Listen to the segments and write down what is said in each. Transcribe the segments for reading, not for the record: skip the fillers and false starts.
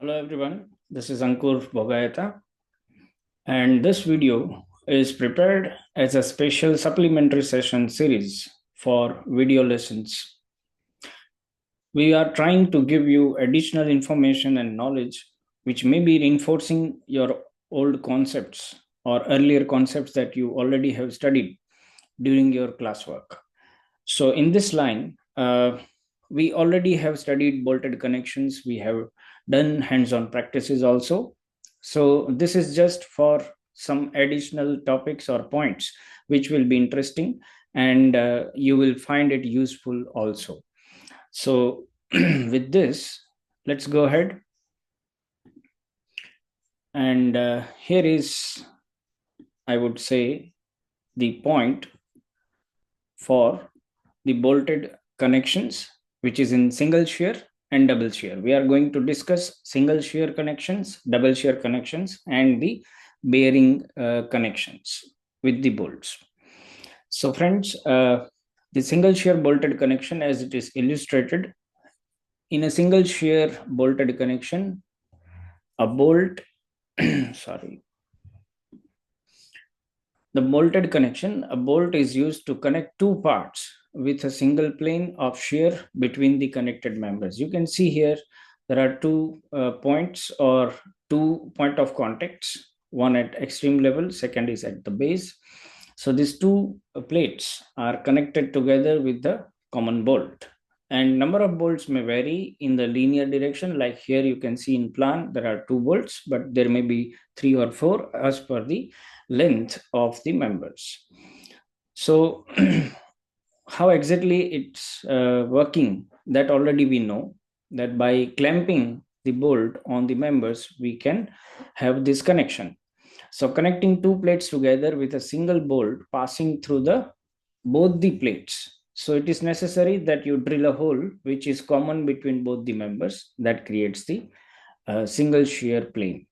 Hello everyone, this is Ankur Bogayata, and this video is prepared as a special supplementary session series for video lessons. We are trying to give you additional information and knowledge which may be reinforcing your old concepts or earlier concepts that you already have studied during your classwork. So, in this line, we already have studied bolted connections, we have done hands on practices also. So, this is just for some additional topics or points which will be interesting and you will find it useful also. So, with this, let's go ahead. And here is, I would say, the point for the bolted connections, which is in single shear and double shear. We are going to discuss single shear connections, double shear connections, and the bearing connections with the bolts. So, friends, the single shear bolted connection, as it is illustrated, in a single shear bolted connection, a bolt, sorry, the bolted connection, a bolt is used to connect two parts with a single plane of shear between the connected members. You can see here there are two points or two point of contacts, one at extreme level, second is at the base. So these two plates are connected together with the common bolt. And number of bolts may vary in the linear direction. Like here you can see in plan, there are two bolts, but there may be three or four as per the length of the members. So how exactly it's working, that already we know, that by clamping the bolt on the members, we can have this connection. So connecting two plates together with a single bolt passing through the both the plates. So it is necessary that you drill a hole which is common between both the members, that creates the single shear plane.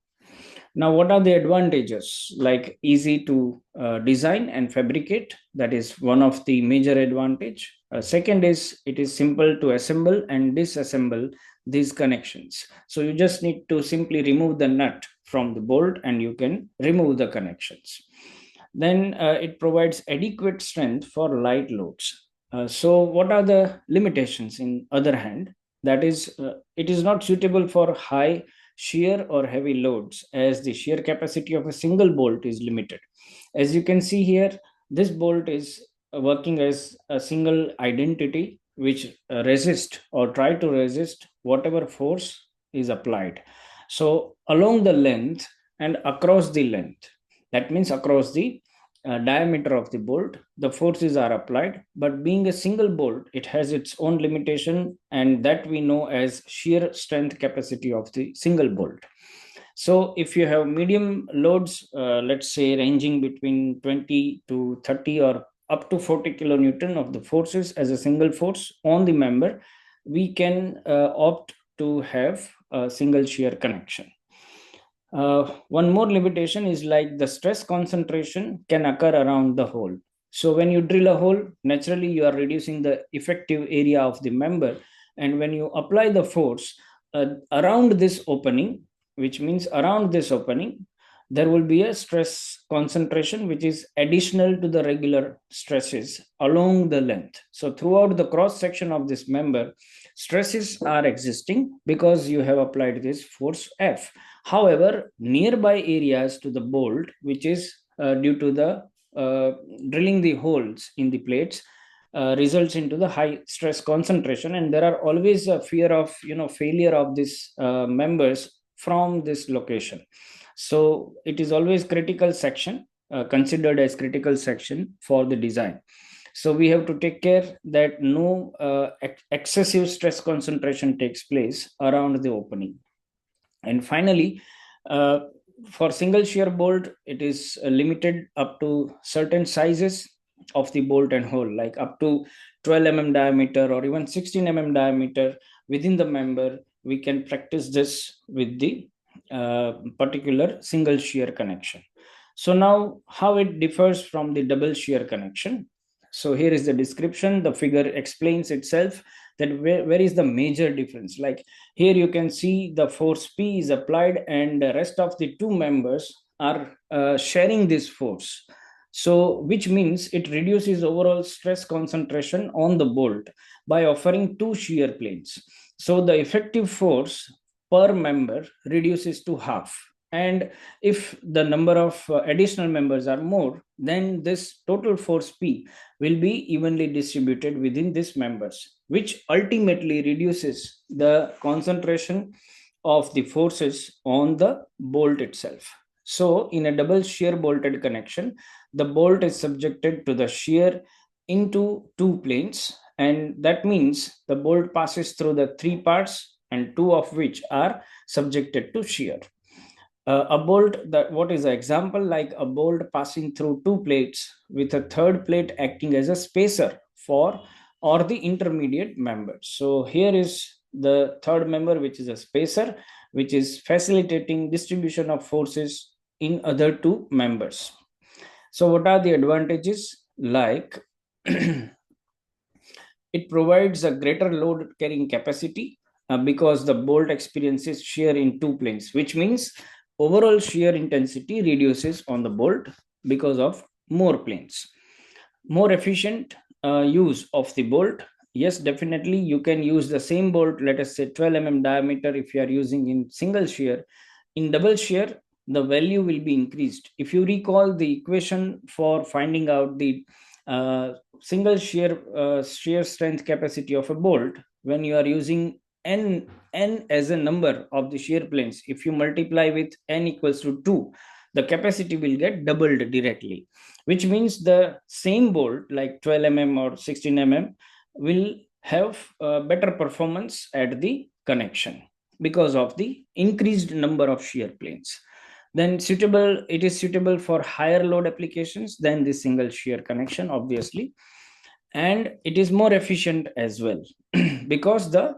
Now, what are the advantages? Like easy to design and fabricate, that is one of the major advantage. Second is it is simple to assemble and disassemble these connections. So you just need to simply remove the nut from the bolt and you can remove the connections. Then it provides adequate strength for light loads. So what are the limitations in other hand? That is, it is not suitable for high shear or heavy loads, as the shear capacity of a single bolt is limited. As you can see here, this bolt is working as a single identity which resist or try to resist whatever force is applied. So along the length and across the length, that means across the diameter of the bolt, the forces are applied. But being a single bolt, it has its own limitation, and that we know as shear strength capacity of the single bolt. So if you have medium loads, let's say ranging between 20 to 30 or up to 40 kilonewton of the forces as a single force on the member, we can opt to have a single shear connection. One more limitation is like the stress concentration can occur around the hole. So when you drill a hole, naturally you are reducing the effective area of the member. And when you apply the force around this opening, which means around this opening, there will be a stress concentration which is additional to the regular stresses along the length. So throughout the cross section of this member, stresses are existing because you have applied this force F. However, nearby areas to the bolt, which is due to the drilling the holes in the plates, results into the high stress concentration, and there are always a fear of failure of these members from this location. So it is always critical section, considered as critical section for the design. So we have to take care that no excessive stress concentration takes place around the opening. And finally, uh, for single shear bolt, it is limited up to certain sizes of the bolt and hole, like up to 12 diameter or even 16 diameter within the member. We can practice this with the particular single shear connection. So now how it differs from the double shear connection. So here is the description. The figure explains itself. that where is the major difference. Like here you can see the force P is applied and the rest of the two members are sharing this force. So which means it reduces overall stress concentration on the bolt by offering two shear planes. So the effective force per member reduces to half. And if the number of additional members are more, then this total force P will be evenly distributed within these members, which ultimately reduces the concentration of the forces on the bolt itself. So, in a double shear bolted connection, the bolt is subjected to the shear into two planes, and that means the bolt passes through the three parts, and two of which are subjected to shear. A bolt, that what is the example, like a bolt passing through two plates with a third plate acting as a spacer for or the intermediate member. So here is the third member, which is a spacer, which is facilitating distribution of forces in other two members. So what are the advantages? Like it provides a greater load carrying capacity because the bolt experiences shear in two planes, which means overall shear intensity reduces on the bolt because of more planes. More efficient use of the bolt. Yes, definitely you can use the same bolt, let us say 12 diameter, if you are using in single shear. In double shear, the value will be increased. If you recall the equation for finding out the single shear strength capacity of a bolt, when you are using n as a number of the shear planes, if you multiply with n equals to 2, the capacity will get doubled directly, which means the same bolt like 12 or 16 will have better performance at the connection because of the increased number of shear planes. Then it is suitable for higher load applications than the single shear connection, obviously, and it is more efficient as well because the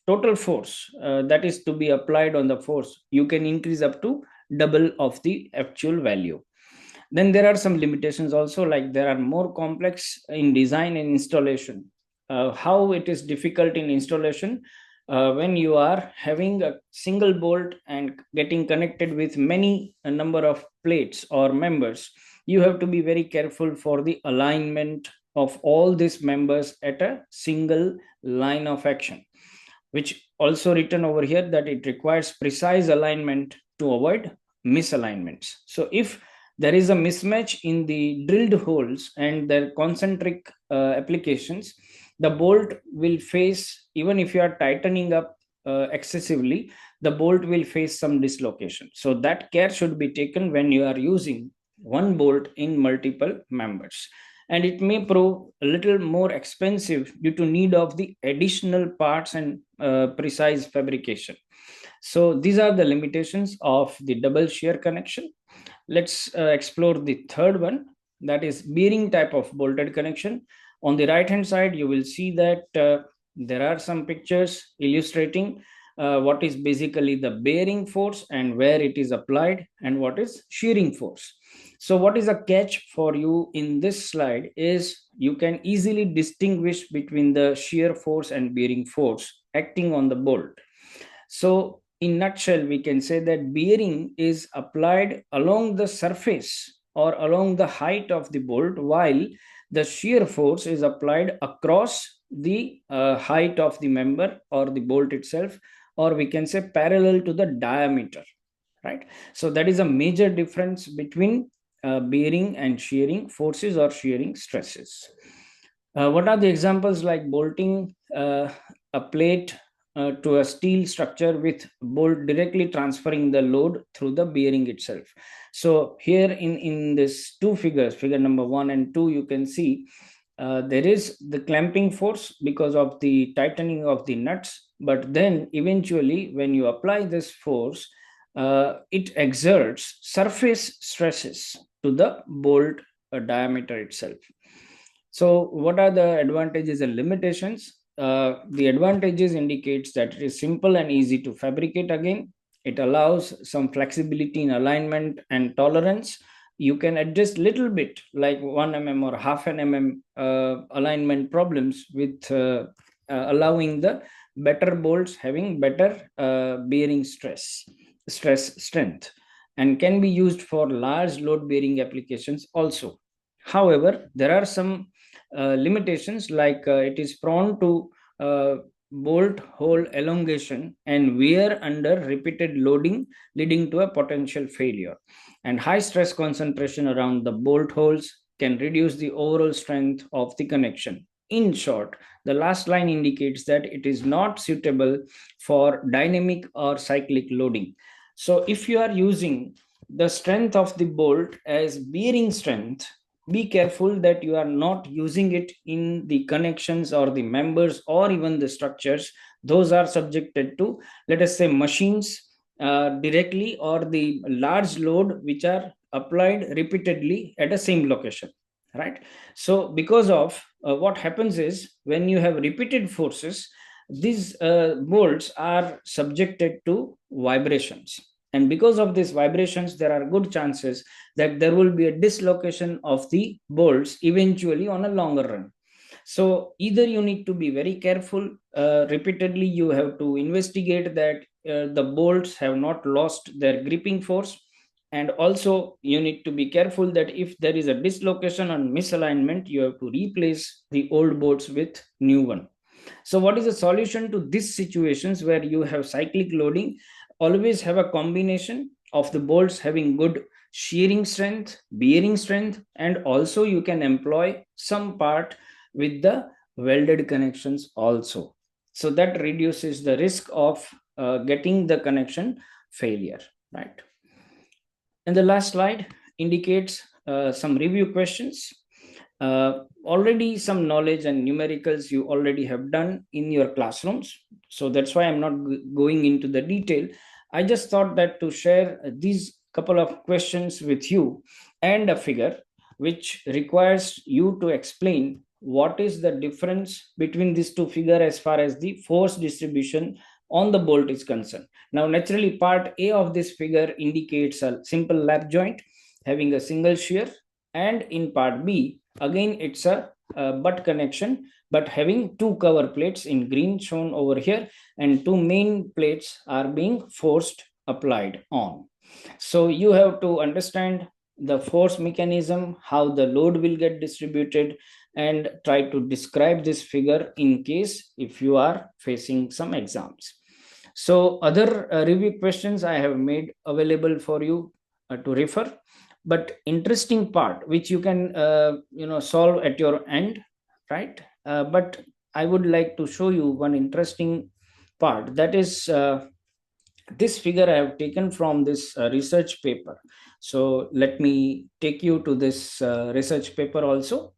total force that is to be applied on the force, you can increase up to double of the actual value. Then there are some limitations also, like there are more complex in design and installation. How it is difficult in installation when you are having a single bolt and getting connected with many a number of plates or members, you have to be very careful for the alignment of all these members at a single line of action, which also written over here that it requires precise alignment to avoid misalignments. So if there is a mismatch in the drilled holes and their concentric applications, the bolt will face, even if you are tightening up excessively, the bolt will face some dislocation. So that care should be taken when you are using one bolt in multiple members, and it may prove a little more expensive due to need of the additional parts and precise fabrication. So these are the limitations of the double shear connection. Let's explore the third one, that is bearing type of bolted connection. On the right hand side, you will see that there are some pictures illustrating what is basically the bearing force and where it is applied and what is shearing force. So what is a catch for you in this slide is you can easily distinguish between the shear force and bearing force acting on the bolt. So in nutshell, we can say that bearing is applied along the surface or along the height of the bolt, while the shear force is applied across the height of the member or the bolt itself, or we can say parallel to the diameter, right? So that is a major difference between bearing and shearing forces or shearing stresses. What are the examples? Like bolting a plate to a steel structure with bolt directly transferring the load through the bearing itself. So here in this two figures, figure number 1 and 2, you can see there is the clamping force because of the tightening of the nuts, but then eventually when you apply this force, it exerts surface stresses to the bolt diameter itself. So what are the advantages and limitations? The advantages indicates that it is simple and easy to fabricate again. It allows some flexibility in alignment and tolerance. You can adjust little bit like 1 or half an alignment problems with allowing the better bolts having better bearing stress strength, and can be used for large load bearing applications also. However, there are some limitations, like it is prone to bolt hole elongation and wear under repeated loading, leading to a potential failure. And high stress concentration around the bolt holes can reduce the overall strength of the connection. In short, the last line indicates that it is not suitable for dynamic or cyclic loading. So if you are using the strength of the bolt as bearing strength, be careful that you are not using it in the connections or the members or even the structures. Those are subjected to, let us say, machines directly, or the large load which are applied repeatedly at a same location, right? So because of what happens is, when you have repeated forces, these bolts are subjected to vibrations, and because of these vibrations there are good chances that there will be a dislocation of the bolts eventually on a longer run. So either you need to be very careful, repeatedly you have to investigate that the bolts have not lost their gripping force, and also you need to be careful that if there is a dislocation and misalignment, you have to replace the old bolts with new one. So what is the solution to these situations where you have cyclic loading? Always have a combination of the bolts having good shearing strength, bearing strength, and also you can employ some part with the welded connections also. So that reduces the risk of getting the connection failure, right? And the last slide indicates some review questions. Already some knowledge and numericals you already have done in your classrooms, so that's why I'm not going into the detail. I just thought that to share these couple of questions with you, and a figure which requires you to explain what is the difference between these two figures as far as the force distribution on the bolt is concerned. Now naturally, part A of this figure indicates a simple lap joint having a single shear, and in part B again it's a butt connection but having two cover plates in green shown over here, and two main plates are being forced applied on. So you have to understand the force mechanism, how the load will get distributed, and try to describe this figure in case if you are facing some exams. So other review questions I have made available for you to refer, but interesting part which you can solve at your end, right? But I would like to show you one interesting part, that is this figure I have taken from this research paper. So let me take you to this research paper also,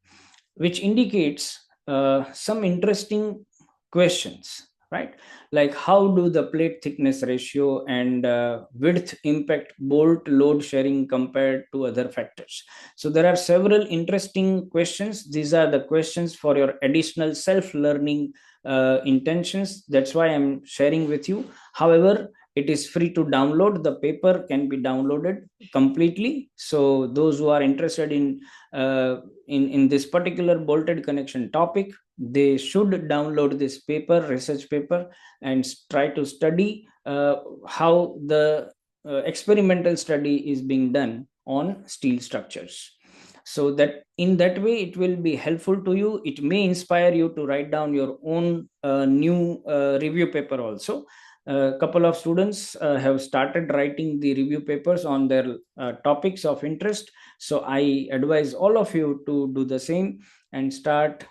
which indicates some interesting questions, right? Like how do the plate thickness ratio and width impact bolt load sharing compared to other factors? So there are several interesting questions. These are the questions for your additional self learning intentions. That's why I'm sharing with you. However, it is free to download. The paper can be downloaded completely, so those who are interested in this particular bolted connection topic, they should download this paper, research paper, and try to study how the experimental study is being done on steel structures. So that in that way it will be helpful to you. It may inspire you to write down your own new review paper also. A couple of students have started writing the review papers on their topics of interest, so I advise all of you to do the same and start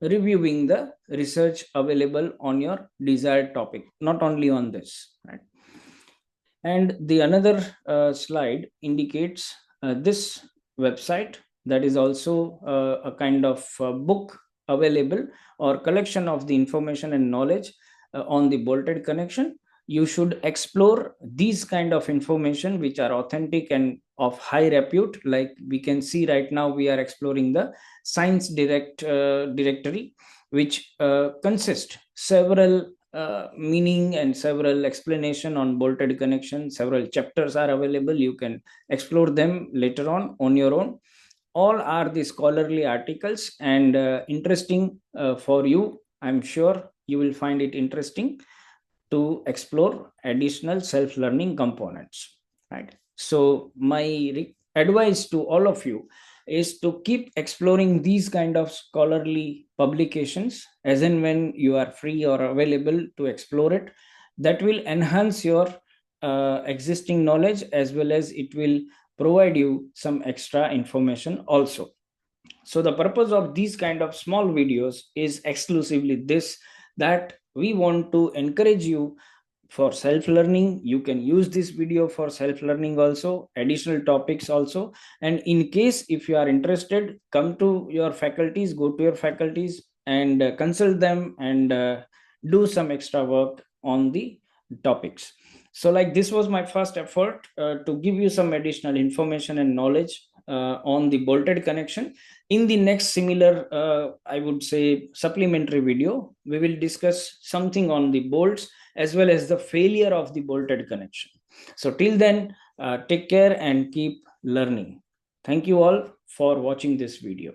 reviewing the research available on your desired topic, not only on this, right? And the another slide indicates this website, that is also a kind of book available or collection of the information and knowledge on the bolted connection. You should explore these kind of information which are authentic and of high repute. Like we can see right now, we are exploring the science directory, which consists several meaning and several explanation on bolted connection. Several chapters are available, you can explore them later on your own. All are the scholarly articles and interesting for you I'm sure you will find it interesting to explore additional self-learning components, right? So my advice to all of you is to keep exploring these kind of scholarly publications as and when you are free or available to explore it. That will enhance your existing knowledge, as well as it will provide you some extra information also. So the purpose of these kind of small videos is exclusively this, that we want to encourage you for self learning. You can use this video for self learning also, additional topics also. And in case if you are interested, come to your faculties, go to your faculties and consult them and do some extra work on the topics. So like this was my first effort to give you some additional information and knowledge on the bolted connection. In the next similar I would say supplementary video, we will discuss something on the bolts as well as the failure of the bolted connection. So till then, take care and keep learning. Thank you all for watching this video.